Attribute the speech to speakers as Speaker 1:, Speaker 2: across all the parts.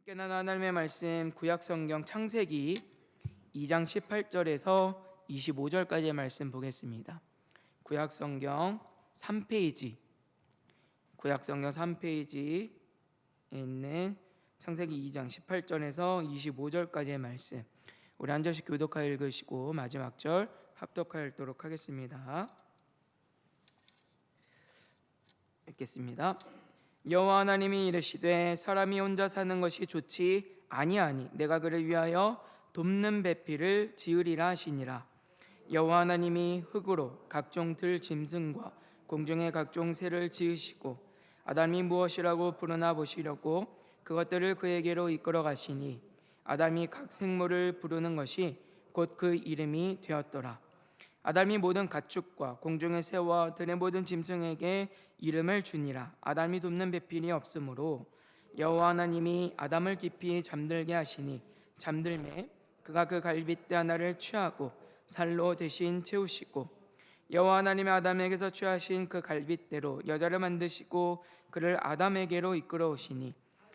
Speaker 1: 깨난 하나님의 말씀 구약성경 창세기 2장 18절에서 25절까지의 말씀 보겠습니다. 구약성경 3페이지에 있는 창세기 2장 18절에서 25절까지의 말씀, 우리 한 절씩 교독하여 읽으시고 마지막 절 합독하여 읽도록 하겠습니다. 읽겠습니다. 여호와 하나님이 이르시되 사람이 혼자 사는 것이 좋지 아니하니 내가 그를 위하여 돕는 배필을 지으리라 하시니라. 여호와 하나님이 흙으로 각종 들 짐승과 공중의 각종 새를 지으시고 아담이 무엇이라고 부르나 보시려고 그것들을 그에게로 이끌어 가시니 아담이 각 생물을 부르는 것이 곧 그 이름이 되었더라. 아담이 모든 가축과 공중의 새와 들의 모든 짐승에게 이름을 주니라. 아담이 돕는 배필이 없으므로 여호와 하나님이 아담을 깊이 잠들게 하시니 잠들매 그가 그 갈빗대 하나를 취하고 살로 대신 채우시고 여호와 하나님이 아담에게서 취하신 그 갈빗대로 여자를 만드시고 그를 아담에게로 이끌어 오시니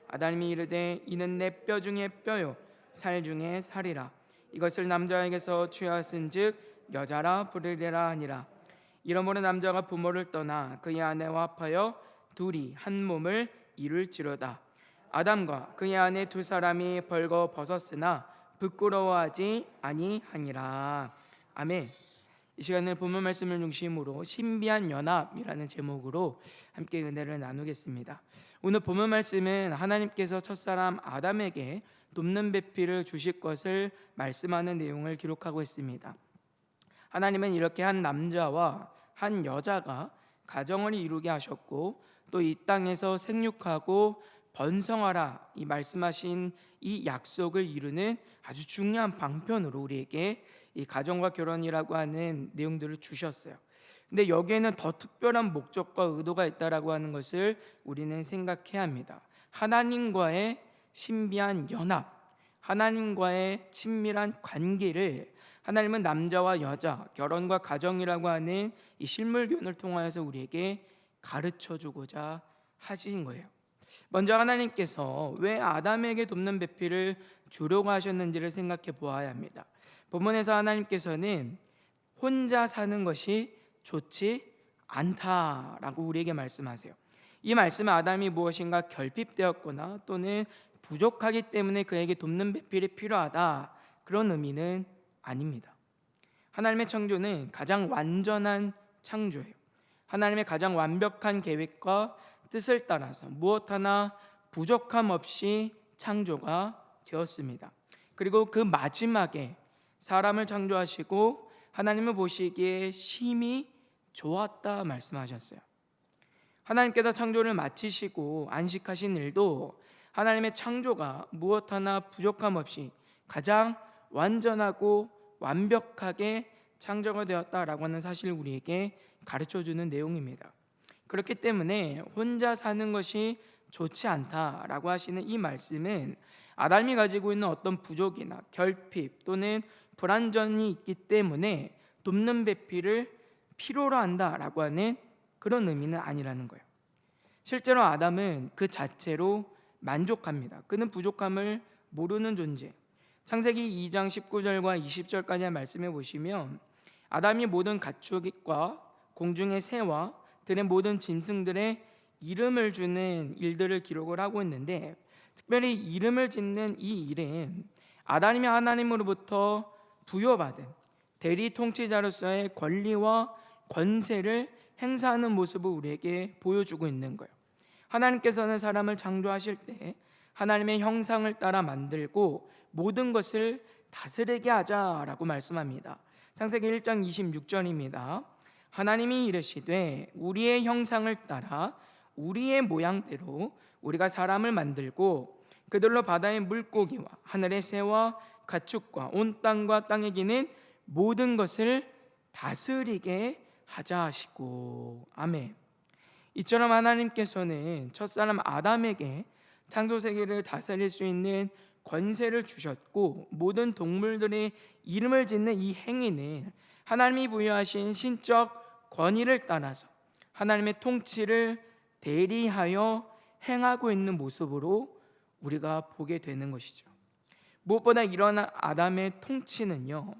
Speaker 1: 아담이 이르되 이는 내 뼈 중에 뼈요 살 중에 살이라. 이것을 남자에게서 취하신즉 여자라 부르리라 하니라. 이러므로 남자가 부모를 떠나 그의 아내와 합하여 둘이 한 몸을 이룰지로다. 아담과 그의 아내 두 사람이 벌거 벗었으나 부끄러워하지 아니하니라. 아멘. 이 시간에 본문 말씀을 중심으로 신비한 연합이라는 제목으로 함께 은혜를 나누겠습니다. 오늘 본문 말씀은 하나님께서 첫사람 아담에게 돕는 배필을 주실 것을 말씀하는 내용을 기록하고 있습니다. 하나님은 이렇게 한 남자와 한 여자가 가정을 이루게 하셨고 또 이 땅에서 생육하고 번성하라 이 말씀하신 이 약속을 이루는 아주 중요한 방편으로 우리에게 이 가정과 결혼이라고 하는 내용들을 주셨어요. 근데 여기에는 더 특별한 목적과 의도가 있다라고 하는 것을 우리는 생각해야 합니다. 하나님과의 신비한 연합, 하나님과의 친밀한 관계를 하나님은 남자와 여자, 결혼과 가정이라고 하는 이 실물교훈을 통하여서 우리에게 가르쳐주고자 하신 거예요. 먼저 하나님께서 왜 아담에게 돕는 배필을 주려고 하셨는지를 생각해 보아야 합니다. 본문에서 하나님께서는 혼자 사는 것이 좋지 않다라고 우리에게 말씀하세요. 이 말씀은 아담이 무엇인가 결핍되었거나 또는 부족하기 때문에 그에게 돕는 배필이 필요하다, 그런 의미는 아닙니다. 하나님의 창조는 가장 완전한 창조예요. 하나님의 가장 완벽한 계획과 뜻을 따라서 무엇 하나 부족함 없이 창조가 되었습니다. 그리고 그 마지막에 사람을 창조하시고 하나님을 보시기에 심히 좋았다 말씀하셨어요. 하나님께서 창조를 마치시고 안식하신 일도 하나님의 창조가 무엇 하나 부족함 없이 가장 완전하고 완벽하게 창조가 되었다라고 하는 사실을 우리에게 가르쳐주는 내용입니다. 그렇기 때문에 혼자 사는 것이 좋지 않다라고 하시는 이 말씀은 아담이 가지고 있는 어떤 부족이나 결핍 또는 불완전이 있기 때문에 돕는 배필을 필요로 한다라고 하는 그런 의미는 아니라는 거예요. 실제로 아담은 그 자체로 만족합니다. 그는 부족함을 모르는 존재. 창세기 2장 19절과 20절까지의 말씀해 보시면 아담이 모든 가축과 공중의 새와 들의 모든 짐승들의 이름을 주는 일들을 기록을 하고 있는데, 특별히 이름을 짓는 이 일은 아담이 하나님으로부터 부여받은 대리 통치자로서의 권리와 권세를 행사하는 모습을 우리에게 보여주고 있는 거예요. 하나님께서는 사람을 창조하실 때 하나님의 형상을 따라 만들고 모든 것을 다스리게 하자라고 말씀합니다. 창세기 1장 26절입니다. 하나님이 이르시되 우리의 형상을 따라 우리의 모양대로 우리가 사람을 만들고 그들로 바다의 물고기와 하늘의 새와 가축과 온 땅과 땅에 기는 모든 것을 다스리게 하자 하시고. 아멘. 이처럼 하나님께서는 첫사람 아담에게 창조 세계를 다스릴 수 있는 권세를 주셨고, 모든 동물들의 이름을 짓는 이 행위는 하나님이 부여하신 신적 권위를 따라서 하나님의 통치를 대리하여 행하고 있는 모습으로 우리가 보게 되는 것이죠. 무엇보다 이런 아담의 통치는요,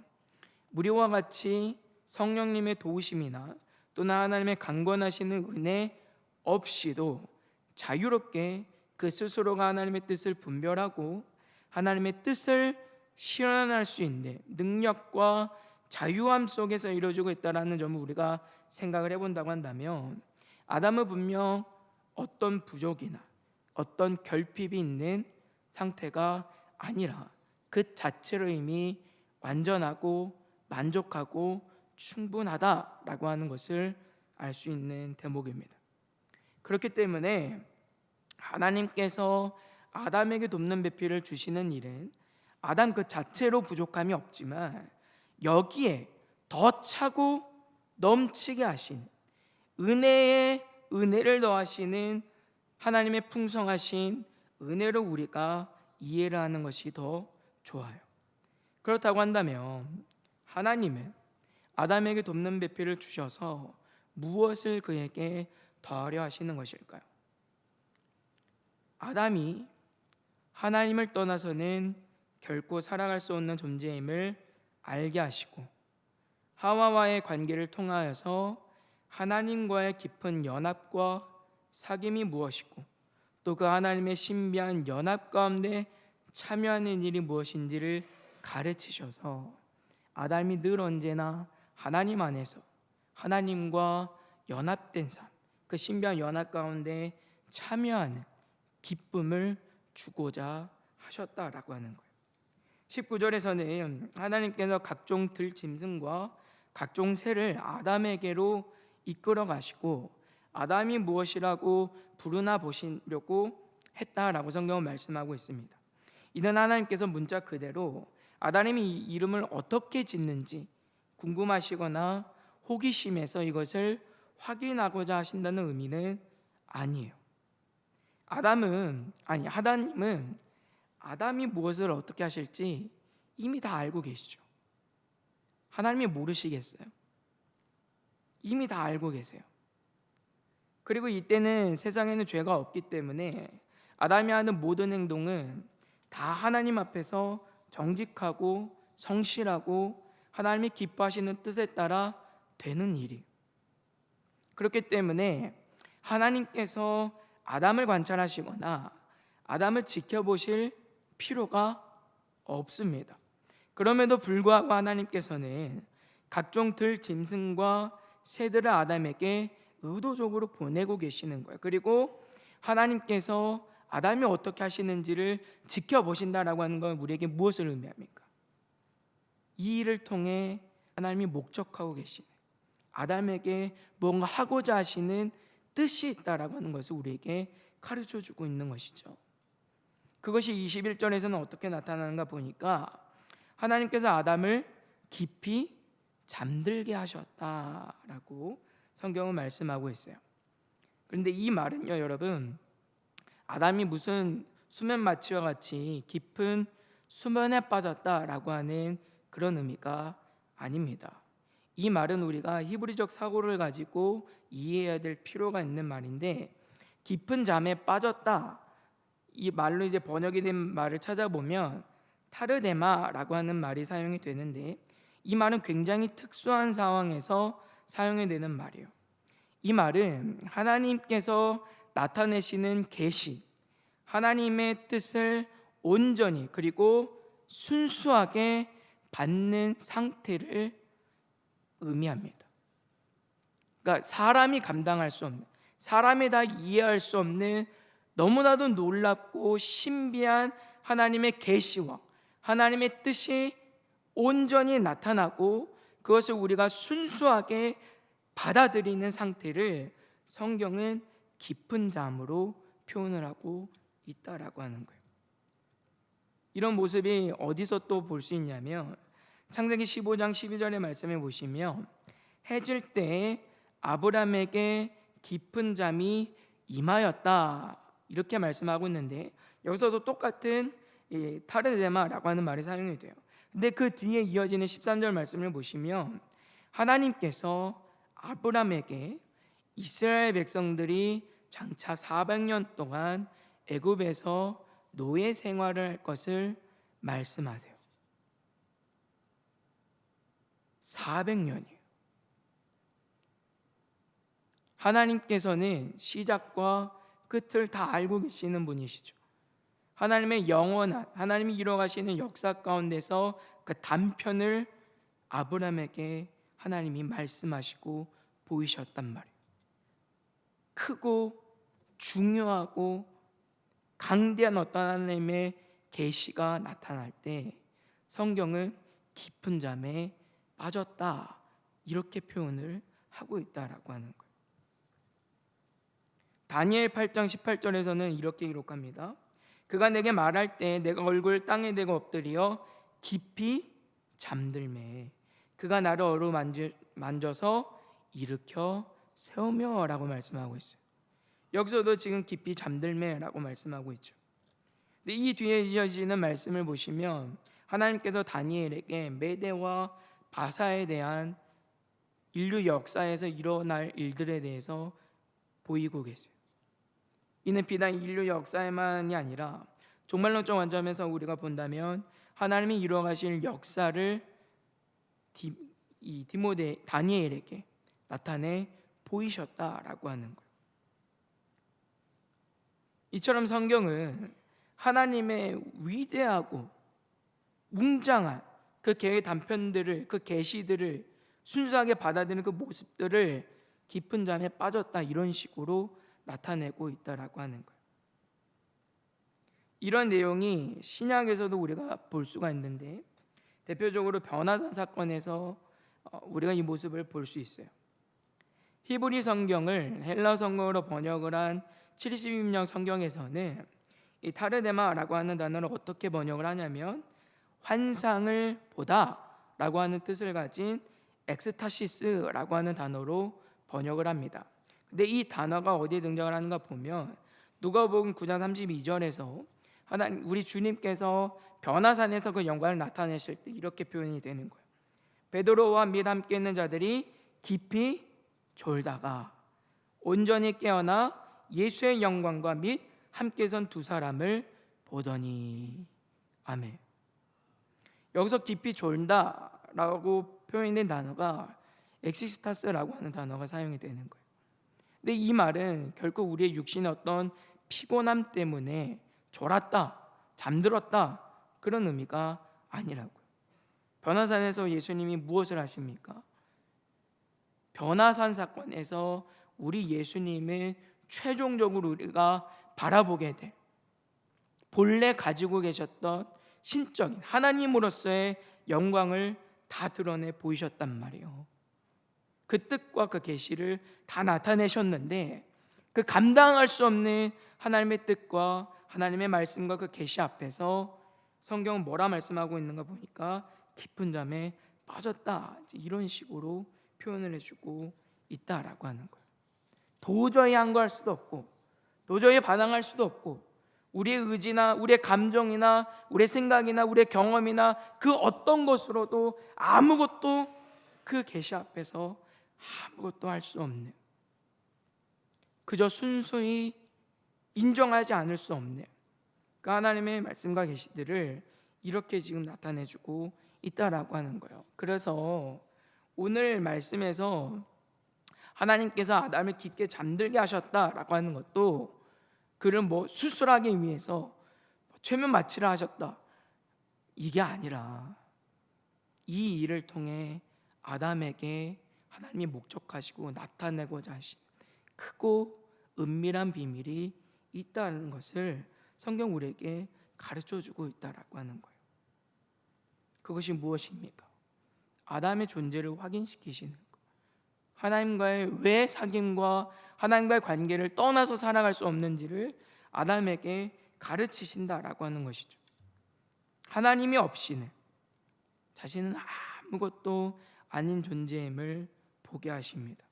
Speaker 1: 우리와 같이 성령님의 도우심이나 또는 하나님의 강권하시는 은혜 없이도 자유롭게 그 스스로가 하나님의 뜻을 분별하고 하나님의 뜻을 실현할 수 있는 능력과 자유함 속에서 이루어지고 있다는 점을 우리가 생각을 해본다고 한다면, 아담은 분명 어떤 부족이나 어떤 결핍이 있는 상태가 아니라 그 자체로 이미 완전하고 만족하고 충분하다라고 하는 것을 알 수 있는 대목입니다. 그렇기 때문에 하나님께서 아담에게 돕는 배필을 주시는 일은 아담 그 자체로 부족함이 없지만 여기에 더 차고 넘치게 하신 은혜에 은혜를 더하시는 하나님의 풍성하신 은혜로 우리가 이해를 하는 것이 더 좋아요. 그렇다고 한다면 하나님은 아담에게 돕는 배필을 주셔서 무엇을 그에게 더하려 하시는 것일까요? 아담이 하나님을 떠나서는 결코 살아갈 수 없는 존재임을 알게 하시고 하와와의 관계를 통하여서 하나님과의 깊은 연합과 사귐이 무엇이고 또 그 하나님의 신비한 연합 가운데 참여하는 일이 무엇인지를 가르치셔서 아담이 늘 언제나 하나님 안에서 하나님과 연합된 삶, 그 신비한 연합 가운데 참여하는 기쁨을 주고자 하셨다라고 하는 거예요. 19절에서는 하나님께서 각종 들짐승과 각종 새를 아담에게로 이끌어 가시고 아담이 무엇이라고 부르나 보시려고 했다라고 성경은 말씀하고 있습니다. 이는 하나님께서 문자 그대로 아담이 이 이름을 어떻게 짓는지 궁금하시거나 호기심에서 이것을 확인하고자 하신다는 의미는 아니에요. 하나님은 아담이 무엇을 어떻게 하실지 이미 다 알고 계시죠. 하나님이 모르시겠어요? 이미 다 알고 계세요. 그리고 이때는 세상에는 죄가 없기 때문에 아담이 하는 모든 행동은 다 하나님 앞에서 정직하고 성실하고 하나님이 기뻐하시는 뜻에 따라 되는 일이에요. 그렇기 때문에 하나님께서 아담을 관찰하시거나 아담을 지켜보실 필요가 없습니다. 그럼에도 불구하고 하나님께서는 각종 들짐승과 새들을 아담에게 의도적으로 보내고 계시는 거예요. 그리고 하나님께서 아담이 어떻게 하시는지를 지켜보신다라고 하는 건 우리에게 무엇을 의미합니까? 이 일을 통해 하나님이 목적하고 계시는 아담에게 뭔가 하고자 하시는 뜻이 있다라고 하는 것을 우리에게 가르쳐주고 있는 것이죠. 그것이 21절에서는 어떻게 나타나는가 보니까 하나님께서 아담을 깊이 잠들게 하셨다라고 성경은 말씀하고 있어요. 그런데 이 말은요, 여러분, 아담이 무슨 수면 마취와 같이 깊은 수면에 빠졌다라고 하는 그런 의미가 아닙니다. 이 말은 우리가 히브리적 사고를 가지고 이해해야 될 필요가 있는 말인데, 깊은 잠에 빠졌다, 이 말로 이제 번역이 된 말을 찾아보면 타르데마라고 하는 말이 사용이 되는데, 이 말은 굉장히 특수한 상황에서 사용이 되는 말이에요. 이 말은 하나님께서 나타내시는 계시, 하나님의 뜻을 온전히 그리고 순수하게 받는 상태를 의미합니다. 그러니까 사람이 감당할 수 없는, 사람이 다 이해할 수 없는 너무나도 놀랍고 신비한 하나님의 계시와 하나님의 뜻이 온전히 나타나고 그것을 우리가 순수하게 받아들이는 상태를 성경은 깊은 잠으로 표현을 하고 있다라고 하는 거예요. 이런 모습이 어디서 또 볼 수 있냐면 창세기 15장 12절의 말씀에 보시면 해질 때 아브람에게 깊은 잠이 임하였다 이렇게 말씀하고 있는데, 여기서도 똑같은 타르데마라고 하는 말이 사용이 돼요. 근데 그 뒤에 이어지는 13절 말씀을 보시면 하나님께서 아브람에게 이스라엘 백성들이 장차 400년 동안 애굽에서 노예 생활을 할 것을 말씀하세요. 400년이에요. 하나님께서는 시작과 끝을 다 알고 계시는 분이시죠. 하나님의 영원한, 하나님이 이루어가시는 역사 가운데서 그 단편을 아브라함에게 하나님이 말씀하시고 보이셨단 말이에요. 크고 중요하고 강대한 어떤 하나님의 계시가 나타날 때 성경은 깊은 잠에 빠졌다, 이렇게 표현을 하고 있다라고 하는 거예요. 다니엘 8장 18절에서는 이렇게 기록합니다. 그가 내게 말할 때 내가 얼굴 땅에 대고 엎드려 깊이 잠들매 그가 나를 어루만져서 일으켜 세우며 라고 말씀하고 있어요. 여기서도 지금 깊이 잠들매 라고 말씀하고 있죠. 근데 이 뒤에 이어지는 말씀을 보시면 하나님께서 다니엘에게 메대와 바사에 대한 인류 역사에서 일어날 일들에 대해서 보이고 계세요. 이는 비단 인류 역사에만이 아니라 종말론적 관점에서 우리가 본다면 하나님이 이루어가실 역사를 다니엘에게 나타내 보이셨다라고 하는 거예요. 이처럼 성경은 하나님의 위대하고 웅장한 그 계획 단편들을, 그 계시들을 순수하게 받아들이는 그 모습들을 깊은 잠에 빠졌다, 이런 식으로 나타내고 있다라고 하는 거예요. 이런 내용이 신약에서도 우리가 볼 수가 있는데 대표적으로 변화산 사건에서 우리가 이 모습을 볼 수 있어요. 히브리 성경을 헬라 성경으로 번역을 한 70인명 성경에서는 이 타르데마라고 하는 단어를 어떻게 번역을 하냐면 환상을 보다라고 하는 뜻을 가진 엑스타시스라고 하는 단어로 번역을 합니다. 근데 이 단어가 어디에 등장을 하는가 보면 누가복음 9장 32절에서 하나님, 우리 주님께서 변화산에서 그 영광을 나타내실 때 이렇게 표현이 되는 거예요. 베드로와 및 함께 있는 자들이 깊이 졸다가 온전히 깨어나 예수의 영광과 및 함께 선 두 사람을 보더니. 아멘. 여기서 깊이 졸다라고 표현된 단어가 엑시스타스라고 하는 단어가 사용이 되는 거예요. 근데 이 말은 결코 우리의 육신의 어떤 피곤함 때문에 졸았다, 잠들었다, 그런 의미가 아니라고요. 변화산에서 예수님이 무엇을 하십니까? 변화산 사건에서 우리 예수님을 최종적으로 우리가 바라보게 될, 본래 가지고 계셨던 신적인 하나님으로서의 영광을 다 드러내 보이셨단 말이에요. 그 뜻과 그 계시를 다 나타내셨는데 그 감당할 수 없는 하나님의 뜻과 하나님의 말씀과 그 계시 앞에서 성경은 뭐라 말씀하고 있는가 보니까 깊은 잠에 빠졌다, 이런 식으로 표현을 해주고 있다라고 하는 거예요. 도저히 항거할 수도 없고 도저히 반항할 수도 없고 우리의 의지나 우리의 감정이나 우리의 생각이나 우리의 경험이나 그 어떤 것으로도 아무것도 그 계시 앞에서 아무것도 할 수 없는, 그저 순수히 인정하지 않을 수 없는 그 하나님의 말씀과 계시들을 이렇게 지금 나타내주고 있다라고 하는 거예요. 그래서 오늘 말씀에서 하나님께서 아담을 깊게 잠들게 하셨다라고 하는 것도 그를 수술하기 위해서 최면 마취를 하셨다, 이게 아니라 이 일을 통해 아담에게 하나님이 목적하시고 나타내고자 하신 크고 은밀한 비밀이 있다는 것을 성경 우리에게 가르쳐주고 있다라고 하는 거예요. 그것이 무엇입니까? 아담의 존재를 확인시키시는 것, 하나님과의 왜 사귐과 하나님과의 관계를 떠나서 살아갈 수 없는지를 아담에게 가르치신다라고 하는 것이죠. 하나님이 없이는 자신은 아무것도 아닌 존재임을 보게 하십니다.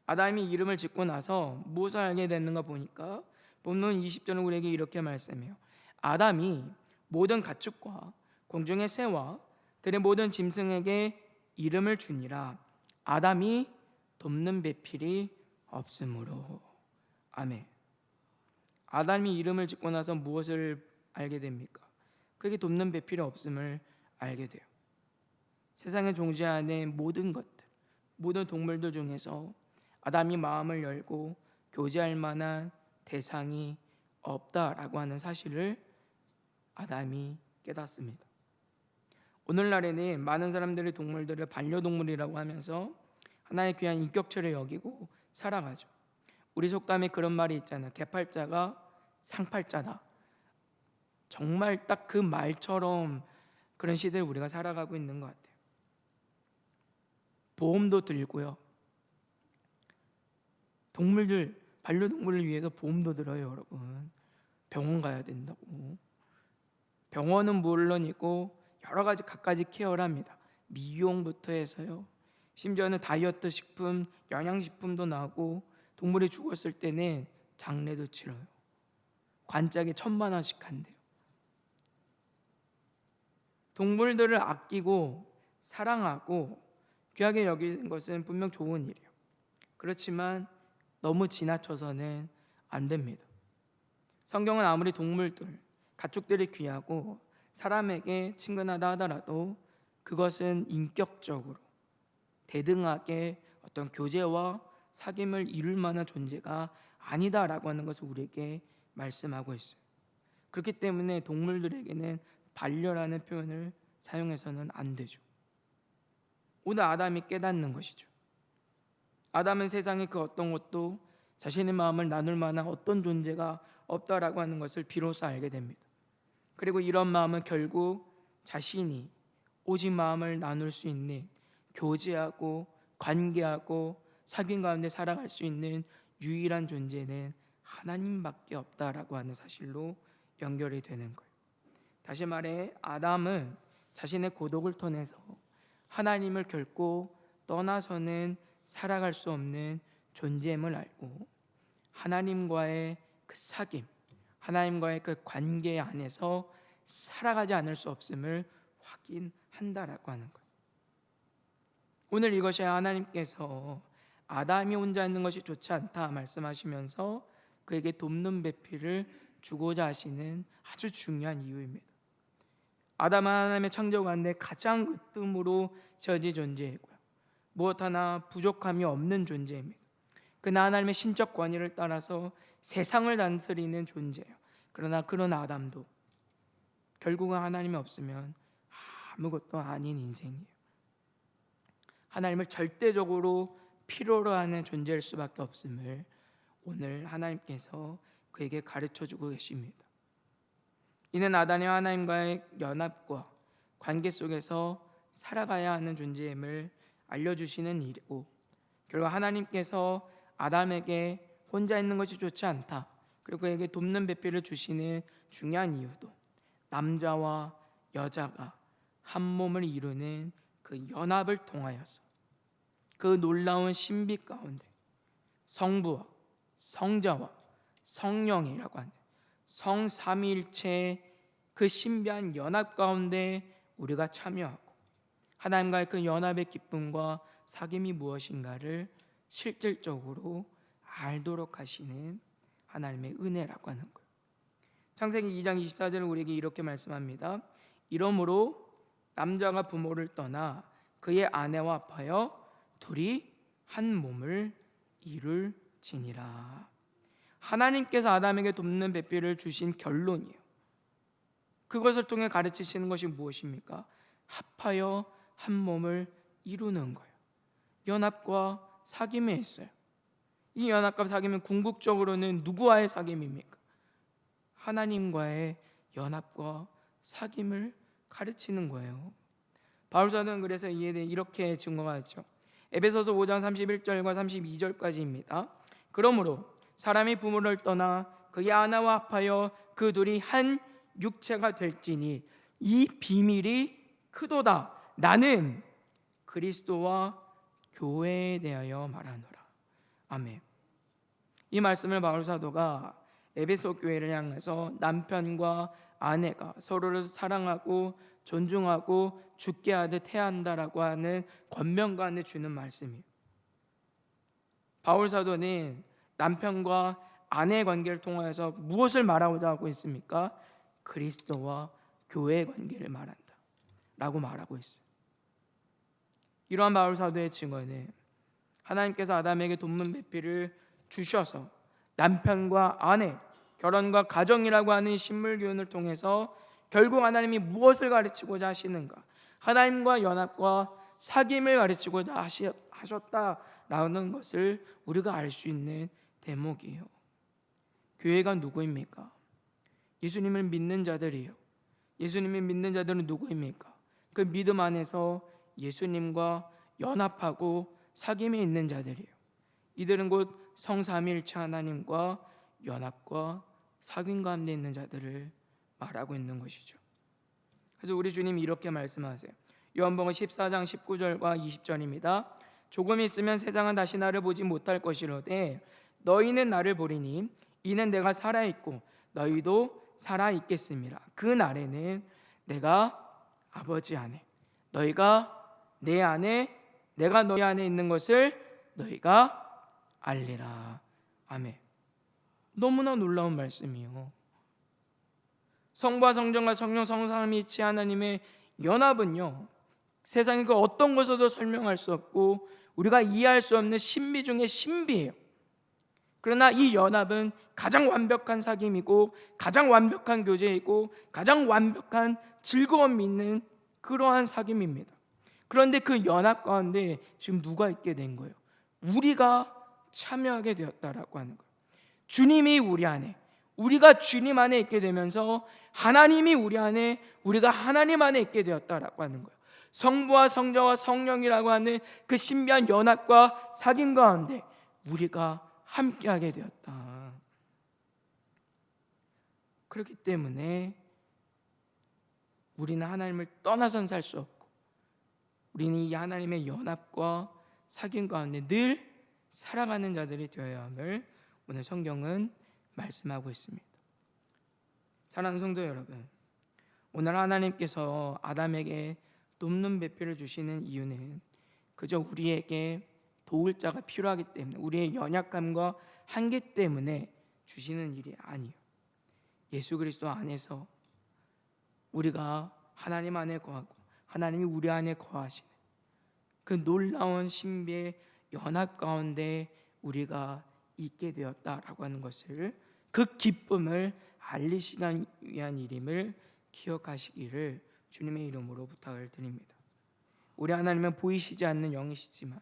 Speaker 1: 아담이 이름을 짓고 나서 무엇을 알게 됐는가 보니까 본문 20절은 우리에게 이렇게 말씀해요. 아담이 모든 가축과 공중의 새와 들의 모든 짐승에게 이름을 주니라. 아담이 돕는 배필이 없으므로. 아멘. 아담이 이름을 짓고 나서 무엇을 알게 됩니까? 그게 돕는 배필이 없음을 알게 돼요. 세상에 존재하는 모든 것들, 모든 동물들 중에서 아담이 마음을 열고 교제할 만한 대상이 없다라고 하는 사실을 아담이 깨닫습니다. 오늘날에는 많은 사람들이 동물들을 반려동물이라고 하면서 하나의 귀한 인격체를 여기고 살아가죠. 우리 속담에 그런 말이 있잖아요. 개팔자가 상팔자다. 정말 딱 그 말처럼 그런 시대를 우리가 살아가고 있는 것 같아요. 보험도 들고요. 동물들, 반려동물을 위해서 보험도 들어요, 여러분. 병원 가야 된다고. 병원은 물론이고 여러 가지 갖가지 케어를 합니다. 미용부터 해서요. 심지어는 다이어트 식품, 영양식품도 나오고 동물이 죽었을 때는 장례도 치러요. 관짝에 1,000만 원씩 한대요. 동물들을 아끼고 사랑하고 귀하게 여기는 것은 분명 좋은 일이에요. 그렇지만 너무 지나쳐서는 안 됩니다. 성경은 아무리 동물들, 가축들이 귀하고 사람에게 친근하다 하더라도 그것은 인격적으로 대등하게 어떤 교제와 사귐을 이룰 만한 존재가 아니다라고 하는 것을 우리에게 말씀하고 있어요. 그렇기 때문에 동물들에게는 반려라는 표현을 사용해서는 안 되죠. 오늘 아담이 깨닫는 것이죠. 아담은 세상의 그 어떤 것도 자신의 마음을 나눌 만한 어떤 존재가 없다라고 하는 것을 비로소 알게 됩니다. 그리고 이런 마음은 결국 자신이 오직 마음을 나눌 수 있는, 교제하고 관계하고 사귐 가운데 살아갈 수 있는 유일한 존재는 하나님밖에 없다라고 하는 사실로 연결이 되는 거예요. 다시 말해 아담은 자신의 고독을 통해서 하나님을 결코 떠나서는 살아갈 수 없는 존재임을 알고 하나님과의 그 사귐, 하나님과의 그 관계 안에서 살아가지 않을 수 없음을 확인한다라고 하는 거예요. 오늘 이것이 하나님께서 아담이 혼자 있는 것이 좋지 않다 말씀하시면서 그에게 돕는 배필을 주고자 하시는 아주 중요한 이유입니다. 아담은 하나님의 창조 가운데 가장 으뜸으로 지어진 존재이고요, 무엇 하나 부족함이 없는 존재입니다. 그러나 하나님의 신적 권위를 따라서 세상을 다스리는 존재예요. 그러나 그런 아담도 결국은 하나님이 없으면 아무것도 아닌 인생이에요. 하나님을 절대적으로 필요로 하는 존재일 수밖에 없음을 오늘 하나님께서 그에게 가르쳐주고 계십니다. 이는 아담이 하나님과의 연합과 관계 속에서 살아가야 하는 존재임을 알려주시는 일이고, 결국 하나님께서 아담에게 혼자 있는 것이 좋지 않다, 그리고 그에게 돕는 배필을 주시는 중요한 이유도 남자와 여자가 한 몸을 이루는 그 연합을 통하여서 그 놀라운 신비 가운데 성부와 성자와 성령이라고 하는 성삼위일체의 그 신비한 연합 가운데 우리가 참여하고 하나님과의 그 연합의 기쁨과 사귐이 무엇인가를 실질적으로 알도록 하시는 하나님의 은혜라고 하는 거예요. 창세기 2장 24절은 우리에게 이렇게 말씀합니다. 이러므로 남자가 부모를 떠나 그의 아내와 합하여 둘이 한 몸을 이룰지니라. 하나님께서 아담에게 돕는 배필을 주신 결론이에요. 그것을 통해 가르치시는 것이 무엇입니까? 합하여 한 몸을 이루는 거예요. 연합과 사귐에 있어요. 이 연합과 사귐은 궁극적으로는 누구와의 사귐입니까? 하나님과의 연합과 사귐을 가르치는 거예요. 바울 사도는 그래서 이에 대해 이렇게 증거하죠. 에베소서 5장 31절과 32절까지입니다. 그러므로 사람이 부모를 떠나 그의 아내와 합하여 그 둘이 한 육체가 될지니 이 비밀이 크도다. 나는 그리스도와 교회에 대하여 말하노라. 아멘. 이 말씀을 바울 사도가 에베소 교회를 향해서 남편과 아내가 서로를 사랑하고 존중하고 죽게 하듯 해야 한다라고 하는 권면관을 주는 말씀이에요. 바울 사도는 남편과 아내의 관계를 통하여서 무엇을 말하고자 하고 있습니까? 그리스도와 교회의 관계를 말한다 라고 말하고 있어요. 이러한 바울 사도의 증언은 하나님께서 아담에게 돕는 배필을 주셔서 남편과 아내, 결혼과 가정이라고 하는 신물 교훈을 통해서 결국 하나님이 무엇을 가르치고자 하시는가, 하나님과 연합과 사귐을 가르치고자 하셨다라는 것을 우리가 알 수 있는 대목이에요. 교회가 누구입니까? 예수님을 믿는 자들이에요. 예수님을 믿는 자들은 누구입니까? 그 믿음 안에서 예수님과 연합하고 사귐에 있는 자들이에요. 이들은 곧 성삼위일체 하나님과 연합과 사귐 가운데 있는 자들을 말하고 있는 것이죠. 그래서 우리 주님이 이렇게 말씀하세요. 요한복음 14장 19절과 20절입니다. 조금 있으면 세상은 다시 나를 보지 못할 것이로되 너희는 나를 보리니 이는 내가 살아있고 너희도 살아있겠습니다. 그 날에는 내가 아버지 안에, 너희가 내 안에, 내가 너희 안에 있는 것을 너희가 알리라. 아멘. 너무나 놀라운 말씀이요. 성부와 성전과 성령 성삼위일체 하나님의 연합은요, 세상의 그 어떤 것으로도 설명할 수 없고 우리가 이해할 수 없는 신비 중의 신비예요. 그러나 이 연합은 가장 완벽한 사귐이고 가장 완벽한 교제이고 가장 완벽한 즐거움이 있는 그러한 사귐입니다. 그런데 그 연합 가운데 지금 누가 있게 된 거예요? 우리가 참여하게 되었다라고 하는 거예요. 주님이 우리 안에, 우리가 주님 안에 있게 되면서 하나님이 우리 안에, 우리가 하나님 안에 있게 되었다라고 하는 거예요. 성부와 성자와 성령이라고 하는 그 신비한 연합과 사귐 가운데 우리가 함께하게 되었다. 그렇기 때문에 우리는 하나님을 떠나선 살 수 없고 우리는 이 하나님의 연합과 사귐 가운데 늘 살아가는 자들이 되어야 함을 오늘 성경은 말씀하고 있습니다. 사랑하는 성도 여러분, 오늘 하나님께서 아담에게 돕는 배필을 주시는 이유는 그저 우리에게 도울 자가 필요하기 때문에, 우리의 연약함과 한계 때문에 주시는 일이 아니에요. 예수 그리스도 안에서 우리가 하나님 안에 거하고 하나님이 우리 안에 거하시는 그 놀라운 신비의 연합 가운데 우리가 있게 되었다라고 하는 것을, 그 기쁨을 알리시기 위한 일임을 기억하시기를 주님의 이름으로 부탁을 드립니다. 우리 하나님은 보이시지 않는 영이시지만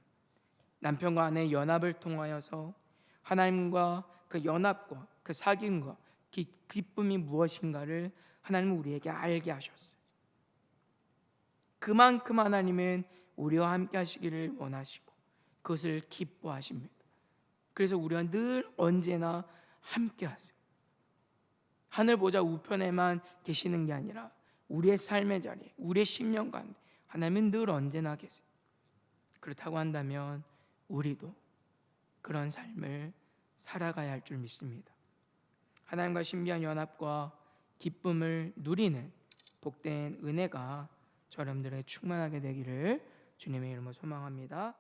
Speaker 1: 남편과 아내의 연합을 통하여서 하나님과 그 연합과 그 사귐과 기쁨이 무엇인가를 하나님은 우리에게 알게 하셨어요. 그만큼 하나님은 우리와 함께 하시기를 원하시고 그것을 기뻐하십니다. 그래서 우리와 늘 언제나 함께 하세요. 하늘 보좌 우편에만 계시는 게 아니라 우리의 삶의 자리에, 우리의 심령 가운데 하나님은 늘 언제나 계세요. 그렇다고 한다면 우리도 그런 삶을 살아가야 할 줄 믿습니다. 하나님과 신비한 연합과 기쁨을 누리는 복된 은혜가 저 여러분들에게 충만하게 되기를 주님의 이름으로 소망합니다.